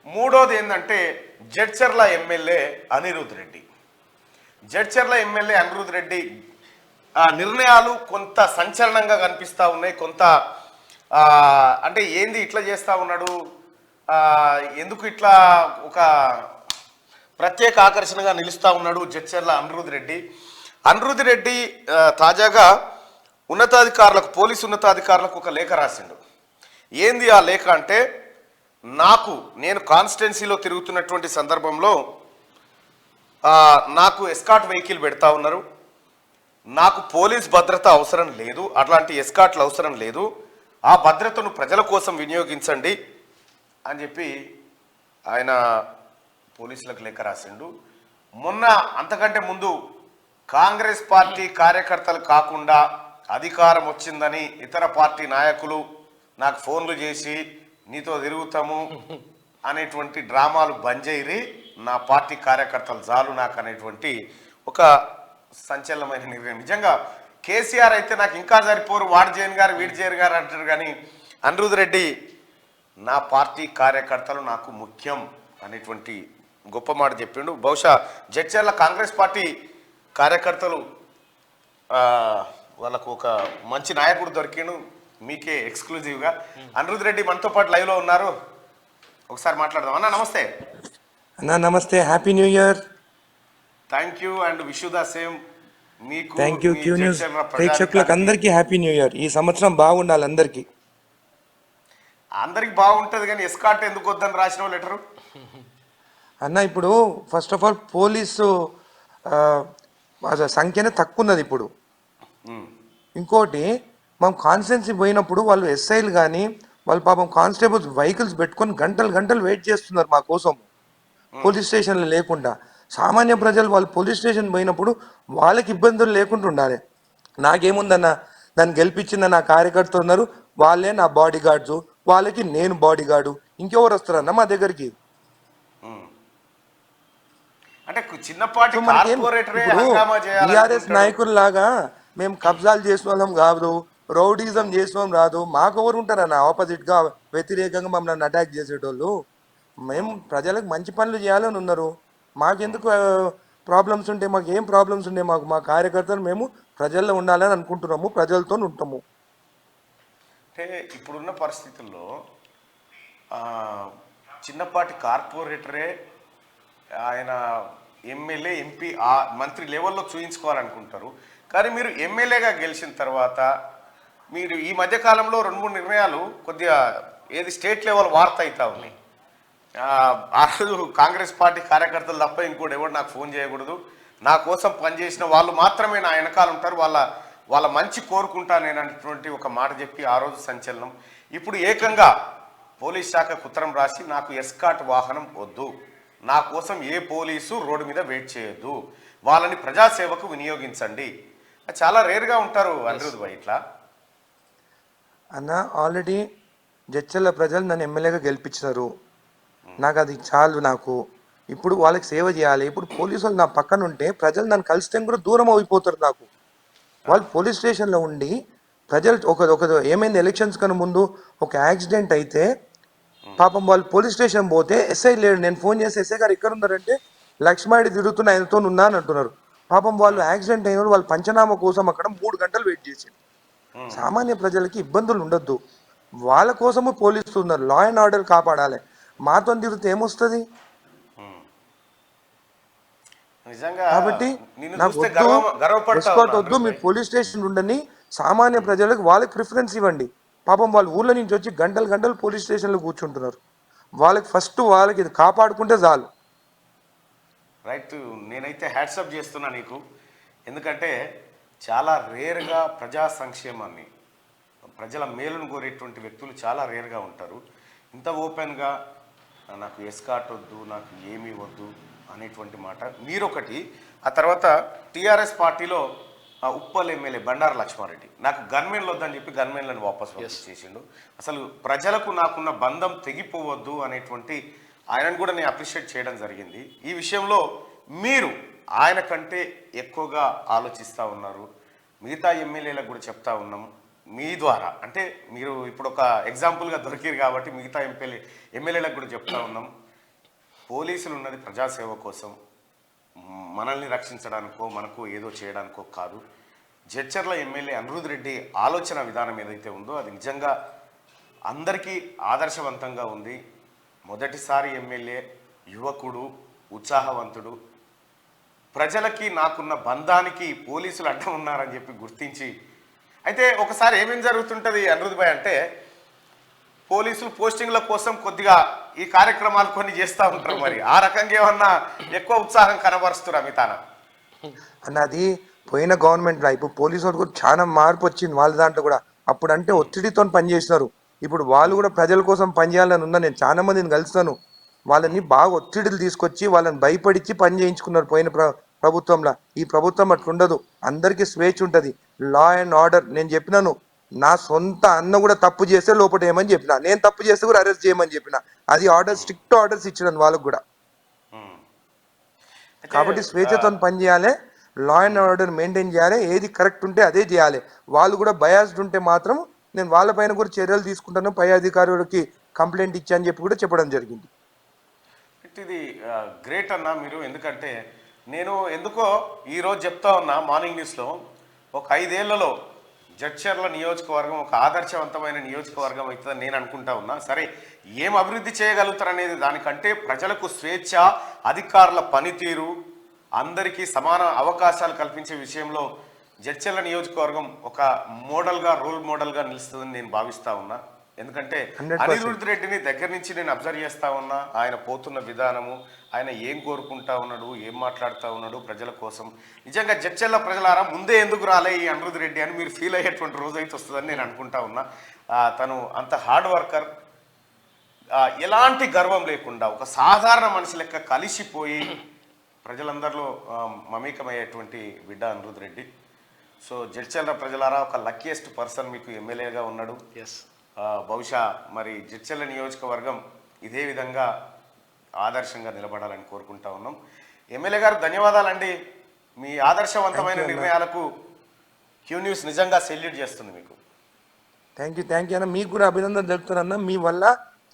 మూడోది ఏంటంటే Jadcherla MLA Anirudh Reddy. Jadcherla MLA Anirudh Reddy నిర్ణయాలు కొంత సంచలనంగా కనిపిస్తూ ఉన్నాయి. కొంత అంటే ఏంది ఇట్లా చేస్తూ ఉన్నాడు, ఎందుకు ఇట్లా ఒక ప్రత్యేక ఆకర్షణగా నిలుస్తూ ఉన్నాడు జడ్చర్ల అనిరుద్ రెడ్డి తాజాగా ఉన్నతాధికారులకు, పోలీసు ఉన్నతాధికారులకు ఒక లేఖ రాసిండు. ఏంది ఆ లేఖ అంటే, నేను కాన్స్టిట్యున్సీలో తిరుగుతున్నటువంటి సందర్భంలో నాకు ఎస్కాట్ వెహికల్ పెడతా ఉన్నారు, నాకు పోలీస్ భద్రత అవసరం లేదు, అట్లాంటి ఎస్కాట్లు అవసరం లేదు, ఆ భద్రతను ప్రజల కోసం వినియోగించండి అని చెప్పి ఆయన పోలీసులకు లేఖ రాసిండు. మొన్న అంతకంటే ముందు కాంగ్రెస్ పార్టీ కార్యకర్తలు కాకుండా అధికారం వచ్చిందని ఇతర పార్టీ నాయకులు నాకు ఫోన్లు చేసి నీతో తిరుగుతాము అనేటువంటి డ్రామాలు బంద్ చేయరి, నా పార్టీ కార్యకర్తలు చాలు నాకు అనేటువంటి ఒక సంచలనమైన నిర్ణయం. నిజంగా కేసీఆర్ అయితే నాకు ఇంకా సరిపోరు, వాడు జైన్ గారు వీడు జైన్ గారు అంటారు, కానీ అనిరుద్ రెడ్డి నా పార్టీ కార్యకర్తలు నాకు ముఖ్యం అనేటువంటి గొప్ప మాట చెప్పిండు. బహుశా జడ్చర్ల కాంగ్రెస్ పార్టీ కార్యకర్తలు వాళ్ళకు ఒక మంచి నాయకుడు దొరికిండు, మీకే ఎక్స్క్లూజివ్గా. అనిరుద్ రెడ్డి మనతో పాటు లైవ్లో ఉన్నారు, ఒకసారి మాట్లాడదాం. అన్న నమస్తే. అన్న నమస్తే, happy new year. Thank you and wish you the same. మీకు థ్యాంక్ యూ. క్యూ న్యూస్ ప్రేక్షకులకు అందరికీ హ్యాపీ న్యూ ఇయర్. ఈ సంవత్సరం బాగుండాలి అందరికీ బాగుంటుంది, కానీ ఎస్కాట్ ఎందుకు వద్దని రాసిన లెటరు అన్న. ఇప్పుడు ఫస్ట్ ఆఫ్ ఆల్ పోలీసు సంఖ్యనే తక్కువ ఉన్నది ఇప్పుడు. ఇంకోటి, మనం కాన్స్టిట్యున్సీ పోయినప్పుడు వాళ్ళు ఎస్ఐలు కానీ వాళ్ళు పాపం కానిస్టేబుల్స్ వెహికల్స్ పెట్టుకొని గంటలు వెయిట్ చేస్తున్నారు మా కోసం, పోలీస్ స్టేషన్లు లేకుండా. సామాన్య ప్రజలు వాళ్ళు పోలీస్ స్టేషన్ పోయినప్పుడు వాళ్ళకి ఇబ్బందులు లేకుండా ఉండాలి. నాకేముందన్న, దాన్ని గెలిపించిన నా కార్యకర్త ఉన్నారు, వాళ్ళే నా బాడీ గార్డ్స్, వాళ్ళకి నేను బాడీ గార్డు, ఇంకెవరు వస్తారన్న మా దగ్గరికి? టీఆర్ఎస్ నాయకుల్లాగా మేము కబ్జాలు చేసిన వాళ్ళం కాదు, రౌడీజం చేసిన రాదు. మాకు ఎవరు ఉంటారన్న ఆపోజిట్గా వ్యతిరేకంగా మమ్మల్ని అటాక్ చేసేటోళ్ళు? మేము ప్రజలకు మంచి పనులు చేయాలని ఉన్నారు. మాకెందుకు ప్రాబ్లమ్స్ ఉంటే, మాకు ఏం ప్రాబ్లమ్స్ ఉండే, మా కార్యకర్తలు మేము ప్రజల్లో ఉండాలని అనుకుంటున్నాము, ప్రజలతో ఉంటాము. అంటే ఇప్పుడున్న పరిస్థితుల్లో చిన్నపాటి కార్పొరేటరే ఆయన ఎమ్మెల్యే, ఎంపీ, మంత్రి లెవెల్లో చూయించుకోవాలనుకుంటారు. కానీ మీరు ఎమ్మెల్యేగా గెలిచిన తర్వాత మీరు ఈ మధ్యకాలంలో 2-3 నిర్ణయాలు కొద్దిగా స్టేట్ లెవెల్ వార్త అవుతా ఉన్నాయి. ఆ రోజు కాంగ్రెస్ పార్టీ కార్యకర్తలు తప్ప ఇంకోటి ఎవరు నాకు ఫోన్ చేయకూడదు, నా కోసం పనిచేసిన వాళ్ళు మాత్రమే నా వెనకాల ఉంటారు, వాళ్ళ మంచి కోరుకుంటా నేను అనేటువంటి ఒక మాట చెప్పి ఆ రోజు సంచలనం. ఇప్పుడు ఏకంగా పోలీస్ శాఖకు ఉత్తరం రాసి నాకు ఎస్కాట్ వాహనం వద్దు, నా కోసం ఏ పోలీసు రోడ్డు మీద వెయిట్ చేయొద్దు, వాళ్ళని ప్రజాసేవకు వినియోగించండి. చాలా రేర్గా ఉంటారు అనిరుద్ భాయ్ ఇట్లా. అన్న, ఆల్రెడీ జడ్చర్ల ప్రజలు నన్ను ఎమ్మెల్యేగా గెలిపించారు, నాకు అది చాలు. నాకు ఇప్పుడు వాళ్ళకి సేవ చేయాలి. ఇప్పుడు పోలీసు వాళ్ళు నా పక్కన ఉంటే ప్రజలు నన్ను కలిస్తే కూడా దూరం అయిపోతారు నాకు. వాళ్ళు పోలీస్ స్టేషన్లో ఉండి ప్రజలు ఒక ఏమైంది, ఎలక్షన్స్ కన్నా ముందు ఒక యాక్సిడెంట్ అయితే పాపం వాళ్ళు పోలీస్ స్టేషన్ పోతే ఎస్ఐ లేడు. నేను ఫోన్ చేసి ఎస్ఐ గారు ఎక్కడ ఉన్నారంటే లక్ష్మాడి తిరుగుతున్న ఆయనతో ఉన్నా అని అంటున్నారు. పాపం వాళ్ళు యాక్సిడెంట్ అయిన వాళ్ళ పంచనామా కోసం అక్కడ 3 గంటలు వెయిట్ చేశారు. సామాన్య ప్రజలకి ఇబ్బందులు ఉండొద్దు, వాళ్ళ కోసము పోలీసులు ఉన్నారు, లా అండ్ ఆర్డర్ కాపాడాలి. మాతో తిరిగితే ఏమొస్తుంది? కాబట్టి నాకు ఎస్కాట్ వద్దు, మీరు పోలీస్ స్టేషన్ ఉండని సామాన్య ప్రజలకు వాళ్ళకి ప్రిఫరెన్స్ ఇవ్వండి. పాపం వాళ్ళ ఊళ్ళో నుంచి వచ్చి గంటలు పోలీస్ స్టేషన్లో కూర్చుంటున్నారు. వాళ్ళకి ఇది కాపాడుకుంటే చాలు. రైట్. నేనైతే హ్యాట్సప్ చేస్తున్నా నీకు, ఎందుకంటే చాలా రేర్గా ప్రజా సంక్షేమాన్ని, ప్రజల మేలును కోరేటువంటి వ్యక్తులు చాలా రేర్గా ఉంటారు. ఇంత ఓపెన్గా నాకు ఎస్కాట్ వద్దు, నాకు ఏమీ వద్దు అనేటువంటి మాట మీరొకటి. ఆ తర్వాత టీఆర్ఎస్ పార్టీలో ఉప్పల్ ఎమ్మెల్యే బండారు లక్ష్మారెడ్డి నాకు గన్మెన్లు వద్దని చెప్పి గన్మెన్లను వాపస్ చేసిండు. అసలు ప్రజలకు నాకున్న బంధం తెగిపోవద్దు అనేటువంటి ఆయనను కూడా నేను అప్రిషియేట్ చేయడం జరిగింది. ఈ విషయంలో మీరు ఆయన కంటే ఎక్కువగా ఆలోచిస్తూ ఉన్నారు. మిగతా ఎమ్మెల్యేలకు కూడా చెప్తా ఉన్నాం మీ ద్వారా, అంటే మీరు ఇప్పుడు ఒక ఎగ్జాంపుల్గా దొరికిరు కాబట్టి మిగతా ఎమ్మెల్యేలకు కూడా చెప్తా ఉన్నాం. పోలీసులు ఉన్నది ప్రజాసేవ కోసం, మనల్ని రక్షించడానికో మనకు ఏదో చేయడానికో కాదు. జడ్చర్ల ఎమ్మెల్యే అనిరుద్ రెడ్డి ఆలోచన విధానం ఏదైతే ఉందో అది నిజంగా అందరికీ ఆదర్శవంతంగా ఉంది. మొదటిసారి ఎమ్మెల్యే, యువకుడు, ఉత్సాహవంతుడు, ప్రజలకి నాకున్న బంధానికి పోలీసులు అడ్డం ఉన్నారని చెప్పి గుర్తించి, అయితే ఒకసారి ఏమేం జరుగుతుంటుంది అనిరుద్ భాయ్ అంటే, పోలీసులు పోస్టింగ్ల కోసం కొద్దిగా ఈ కార్యక్రమాలు కొన్ని చేస్తూ ఉంటారు. మరి ఆ రకంగా ఏమన్నా ఎక్కువ ఉత్సాహం కనబరుస్తురా మీ తాన? అన్నది పోయిన గవర్నమెంట్ ఇప్పుడు పోలీసు వాళ్ళు కూడా చాలా మార్పు వచ్చింది వాళ్ళ దాంట్లో కూడా. అప్పుడు అంటే ఒత్తిడితో పనిచేసినారు, ఇప్పుడు వాళ్ళు కూడా ప్రజల కోసం పనిచేయాలని ఉందా. నేను చాలా మందిని కలుస్తాను, వాళ్ళని బాగా ఒత్తిడిలు తీసుకొచ్చి వాళ్ళని భయపడిచ్చి పని చేయించుకున్నారు పోయిన ప్రభుత్వంలో. ఈ ప్రభుత్వం అట్లుండదు, అందరికీ స్వేచ్ఛ ఉంటుంది, లా అండ్ ఆర్డర్. నేను చెప్పినాను, నా సొంత అన్న కూడా తప్పు చేస్తే లోపల ఏమని చెప్పిన, నేను తప్పు చేస్తే కూడా అరెస్ట్ చేయమని చెప్పిన. అది ఆర్డర్, స్ట్రిక్ట్ ఆర్డర్స్ ఇచ్చినాను వాళ్ళకు కూడా. కాబట్టి స్వేచ్ఛతో పనిచేయాలి, లా అండ్ ఆర్డర్ మెయింటైన్ చేయాలి, ఏది కరెక్ట్ ఉంటే అదే చేయాలి. వాళ్ళు కూడా బయాస్డ్ ఉంటే మాత్రం నేను వాళ్ళపైన కూడా చర్యలు తీసుకుంటాను, పై అధికారులకి కంప్లైంట్ ఇచ్చాను చెప్పి కూడా చెప్పడం జరిగింది. ఇది గ్రేట్ అన్న మీరు. ఎందుకంటే నేను ఎందుకో ఈరోజు చెప్తా ఉన్నా మార్నింగ్ న్యూస్లో, ఒక 5 ఏళ్లలో జడ్చర్ల నియోజకవర్గం ఒక ఆదర్శవంతమైన నియోజకవర్గం అవుతుందని నేను అనుకుంటా ఉన్నా. సరే, ఏం అభివృద్ధి చేయగలుగుతారు అనేది దానికంటే ప్రజలకు స్వేచ్ఛ, అధికారుల పనితీరు, అందరికీ సమాన అవకాశాలు కల్పించే విషయంలో జడ్చర్ల నియోజకవర్గం ఒక మోడల్గా, రోల్ మోడల్గా నిలుస్తుందని నేను భావిస్తా ఉన్నా. ఎందుకంటే 100% అనిరుద్ రెడ్డిని దగ్గర నుంచి నేను అబ్జర్వ్ చేస్తా ఉన్నా, ఆయన పోతున్న విధానము, ఆయన ఏం కోరుకుంటా ఉన్నాడు, ఏం మాట్లాడుతూ ఉన్నాడు ప్రజల కోసం. నిజంగా జడ్చర్ల ప్రజలారా, ముందే ఎందుకు రాలే ఈ అనిరుద్ రెడ్డి అని మీరు ఫీల్ అయ్యేటువంటి రోజు అయితే వస్తుందని నేను అనుకుంటా ఉన్నా. తను అంత హార్డ్ వర్కర్, ఎలాంటి గర్వం లేకుండా ఒక సాధారణ మనిషి లెక్క కలిసిపోయి ప్రజలందరిలో మమేకమయ్యేటువంటి బిడ్డ అనిరుద్ రెడ్డి. సో జడ్చర్ల ప్రజలారా, ఒక లక్కీయెస్ట్ పర్సన్ మీకు ఎమ్మెల్యేగా ఉన్నాడు. బహుశా మరి జడ్చర్ల నియోజకవర్గం ఇదే విధంగా ఆదర్శంగా నిలబడాలని కోరుకుంటా ఉన్నాం. ఎమ్మెల్యే గారు ధన్యవాదాలండి. మీ ఆదర్శవంతమైన నిర్ణయాలకు క్యూ న్యూస్ నిజంగా సెల్యూట్ చేస్తుంది మీకు. థ్యాంక్ యూ అన్న, మీకు కూడా అభినందన తెలుపుతానన్న. మీ వల్ల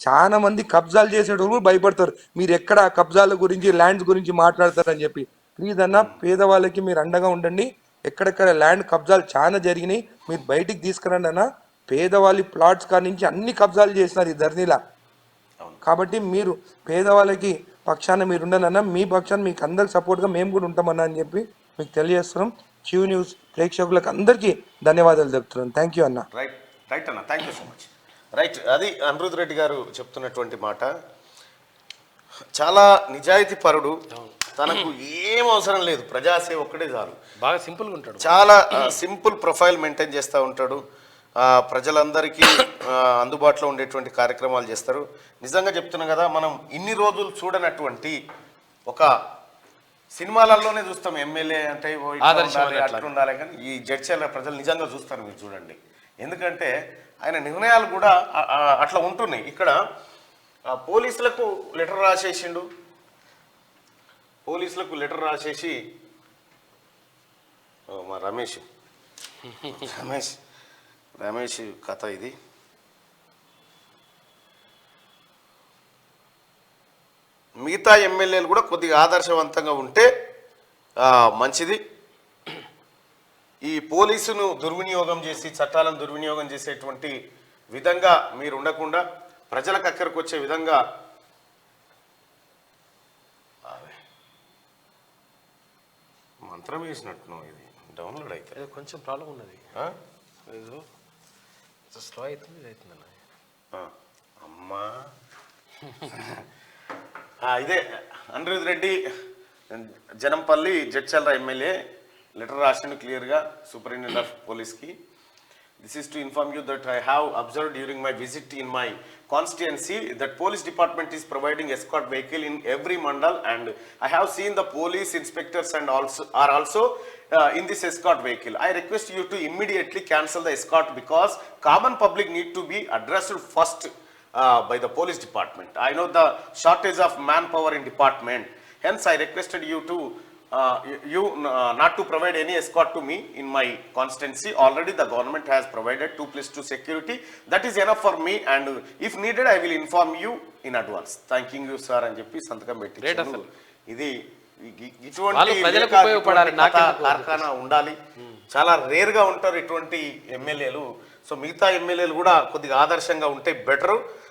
చాలా మంది కబ్జాలు చేసేటోళ్ళు భయపడతారు, మీరు ఎక్కడ కబ్జాల గురించి, ల్యాండ్స్ గురించి మాట్లాడతారని చెప్పి. ప్లీజ్ అన్న, పేదవాళ్ళకి మీరు అండగా ఉండండి. ఎక్కడెక్కడ ల్యాండ్ కబ్జాలు చాలా జరిగినాయి, మీరు బయటికి తీసుకురండి అన్న. పేదవాళ్ళ ప్లాట్స్ కాడి నుంచి అన్ని కబ్జాలు చేసినారు ఈ ధర్నీలా. కాబట్టి మీరు పేదవాళ్ళకి పక్షాన మీరు ఉండాలన్నా, మీ పక్షాన్ని మీకు అందరికి సపోర్ట్గా మేము కూడా ఉంటామన్నా అని చెప్పి మీకు తెలియజేస్తున్నాం. క్యూ న్యూస్ ప్రేక్షకులకు అందరికీ ధన్యవాదాలు చెప్తున్నాను. థ్యాంక్ యూ అన్న. రైట్ అన్న, thank you so much. Right, అది అనిరుద్ రెడ్డి గారు చెప్తున్నటువంటి మాట. చాలా నిజాయితీ పరుడు, తనకు ఏం అవసరం లేదు, ప్రజాసేవ ఒక్కటే చాలు. బాగా సింపుల్గా ఉంటాడు, చాలా సింపుల్ ప్రొఫైల్ మెయింటైన్ చేస్తూ ఉంటాడు. ప్రజలందరికీ అందుబాటులో ఉండేటువంటి కార్యక్రమాలు చేస్తారు. నిజంగా చెప్తున్నాం కదా, మనం ఇన్ని రోజులు చూడనటువంటి ఒక సినిమాలలోనే చూస్తాం ఎమ్మెల్యే అంటే అట్లా ఉండాలి, కానీ ఈ జడ్చర్ల ప్రజలు నిజంగా చూస్తారు. మీరు చూడండి, ఎందుకంటే ఆయన నిర్ణయాలు కూడా అట్లా ఉంటున్నాయి. ఇక్కడ పోలీసులకు లెటర్ రాసేసిండు, పోలీసులకు లెటర్ రాసేసి మా రమేష్ కథ ఇది. మిగతా ఎమ్మెల్యేలు కూడా కొద్దిగా ఆదర్శవంతంగా ఉంటే మంచిది. ఈ పోలీసును దుర్వినియోగం చేసి, చట్టాలను దుర్వినియోగం చేసేటువంటి విధంగా మీరు ఉండకుండా ప్రజలకు అక్కడికి వచ్చే విధంగా మంత్రం వేసినట్టున్నావు. ఇది డౌన్లోడ్ అయితే కొంచెం ప్రాబ్లం ఉన్నది, ఏదో స్లో అవుతుంది, ఇది అవుతుంది అన్న. అమ్మా ఇదే అనిరుద్ రెడ్డి జనంపల్లి జడ్చర్ల ఎమ్మెల్యే లెటర్ రాసిండు క్లియర్గా సూపరింటెండెంట్ ఆఫ్ పోలీస్కి. This is to inform you that I have observed during my visit in my constituency that police department is providing escort vehicle in every mandal, and I have seen the police inspectors and also in this escort vehicle. I request you to immediately cancel the escort because common public need to be addressed first by the police department. I know the shortage of manpower in department. Hence, I requested you to you not to provide any escort to me in my constituency. Already the government has provided 2+2 security. That is enough for me, and if needed I will inform you in advance. Thanking you sir అని చెప్పి సంతకం పెట్టించారు. ఇది ఇటువంటి వాళ్ళు ప్రజలకు ఉపయోగపడాలి, నాకెందుకు కార్ఖానా ఉండాలి. చాలా రేర్ గా ఉంటారు ఇటువంటి ఎమ్మెల్యేలు. సో మిగతా ఎమ్మెల్యేలు కూడా కొద్దిగా ఆదర్శంగా ఉంటే బెటరు.